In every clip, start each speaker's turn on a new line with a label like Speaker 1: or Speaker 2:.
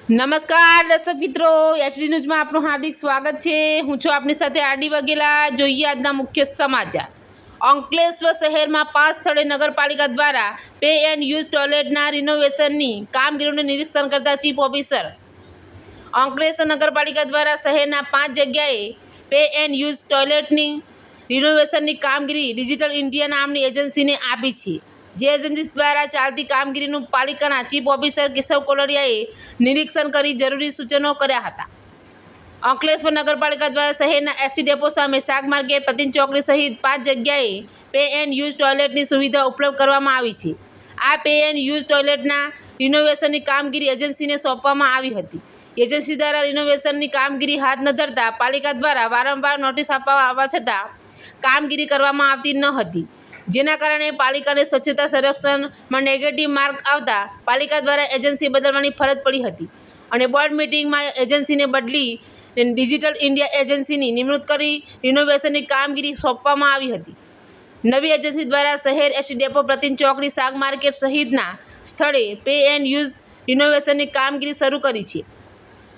Speaker 1: નમસ્કાર દર્શક મિત્રો, એચડી ન્યૂઝમાં આપનું હાર્દિક સ્વાગત છે। હું છું આપની સાથે આરડી વાઘેલા। જોઈએ આજના મુખ્ય સમાચાર। અંકલેશ્વર શહેરમાં 5 સ્થળે નગરપાલિકા દ્વારા પે એન્ડ યુઝ ટોયલેટના રિનોવેશનની કામગીરીનું નિરીક્ષણ કરતા ચીફ ઓફિસર। અંકલેશ્વર નગરપાલિકા દ્વારા શહેરના 5 જગ્યાએ પે એન્ડ યુઝ ટોયલેટની રિનોવેશનની કામગીરી ડિજિટલ ઇન્ડિયા નામની એજન્સીને આપી છે। જે એજન્સી દ્વારા ચાલતી કામગીરીનું પાલિકાના ચીફ ઓફિસર કેશવ કોલડિયાએ નિરીક્ષણ કરી જરૂરી સૂચનો કર્યા હતા। અંકલેશ્વર નગરપાલિકા દ્વારા શહેરના એસટી ડેપો સામે શાક માર્કેટ, પ્રતિન ચોકડી સહિત 5 જગ્યાએ પે એન્ડ યુઝ ટોયલેટની સુવિધા ઉપલબ્ધ કરવામાં આવી છે। આ પે એન્ડ યુઝ ટોયલેટના રિનોવેશનની કામગીરી એજન્સીને સોંપવામાં આવી હતી। એજન્સી દ્વારા રિનોવેશનની કામગીરી હાથ ન ધરતા પાલિકા દ્વારા વારંવાર નોટિસ આપવામાં આવવા છતાં કામગીરી કરવામાં આવતી ન હતી, જેના કારણે પાલિકાને સ્વચ્છતા સંરક્ષણમાં નેગેટિવ માર્ક આવતા પાલિકા દ્વારા એજન્સી બદલવાની ફરજ પડી હતી અને બોર્ડ મિટિંગમાં એજન્સીને બદલી ડિજિટલ ઇન્ડિયા એજન્સીની નિમણૂક કરી રિનોવેશનની કામગીરી સોંપવામાં આવી હતી। નવી એજન્સી દ્વારા શહેર એસટી ડેપો, પ્રતિન ચોકડી, શાક માર્કેટ સહિતના સ્થળે પે એન્ડ યુઝ રિનોવેશનની કામગીરી શરૂ કરી છે,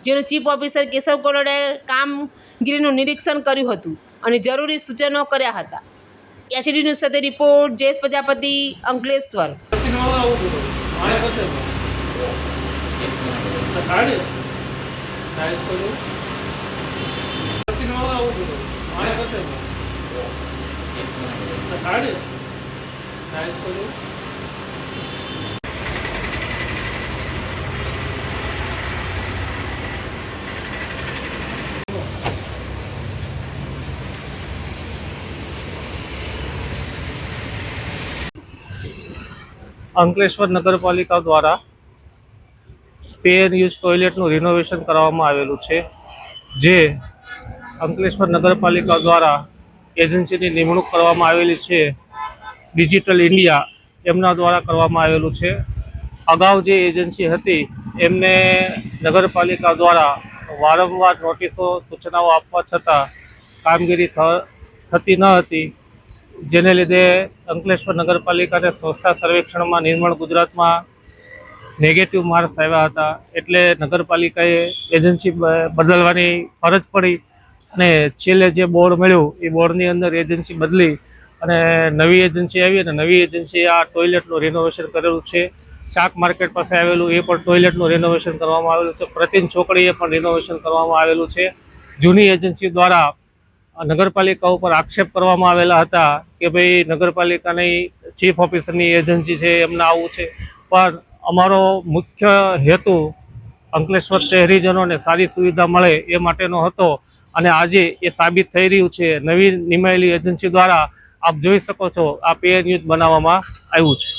Speaker 1: જેનું ચીફ ઓફિસર કેશવ કોલડિયાએ કામગીરીનું નિરીક્ષણ કર્યું હતું અને જરૂરી સૂચનો કર્યા હતા। એચડી ન્યૂઝ સાથે રિપોર્ટ જયેશ પ્રજાપતિ, અંકલેશ્વર।
Speaker 2: અંકલેશ્વર નગરપાલિકા દ્વારા પે એન્ડ યુઝ ટોયલેટનું રિનોવેશન કરવામાં આવેલું છે, જે અંકલેશ્વર નગરપાલિકા દ્વારા એજન્સીની નિમણૂક કરવામાં આવેલી છે, ડિજિટલ ઇન્ડિયા એમના દ્વારા કરવામાં આવેલું છે। અગાઉ જે એજન્સી હતી એમને નગરપાલિકા દ્વારા વારંવાર નોટિસો, સૂચનાઓ આપવા છતાં કામગીરી થતી ન હતી, જેને લીધે અંકલેશ્વર નગરપાલિકાને સંસ્થા સર્વેક્ષણમાં નિર્મળ ગુજરાતમાં નેગેટિવ માર્ક્સ આવ્યા હતા। એટલે નગરપાલિકાએ એજન્સી બદલવાની ફરજ પડી અને છેલ્લે જે બોર્ડ મળ્યું એ બોર્ડની અંદર એજન્સી બદલી અને નવી એજન્સી આવી અને નવી એજન્સીએ આ ટોયલેટનું રિનોવેશન કરેલું છે। શાક માર્કેટ પાસે આવેલું એ પણ ટોયલેટનું રિનોવેશન કરવામાં આવેલું છે। પ્રતિન ચોકડીએ પણ રિનોવેશન કરવામાં આવેલું છે। જૂની એજન્સી દ્વારા નગરપાલિકા ઉપર આક્ષેપ કરવામાં આવેલા હતા કે ભાઈ નગરપાલિકાની ચીફ ઓફિસરની એજન્સી છે, એમને આવું છે, પણ અમારો મુખ્ય હેતુ અંકલેશ્વર શહેરીજનોને સારી સુવિધા મળે એ માટેનો હતો અને આજે એ સાબિત થઈ રહ્યું છે। નવી નિમાયેલી એજન્સી દ્વારા આપ જોઈ શકો છો આ પે એન્ડ યુઝ બનાવવામાં આવ્યું છે।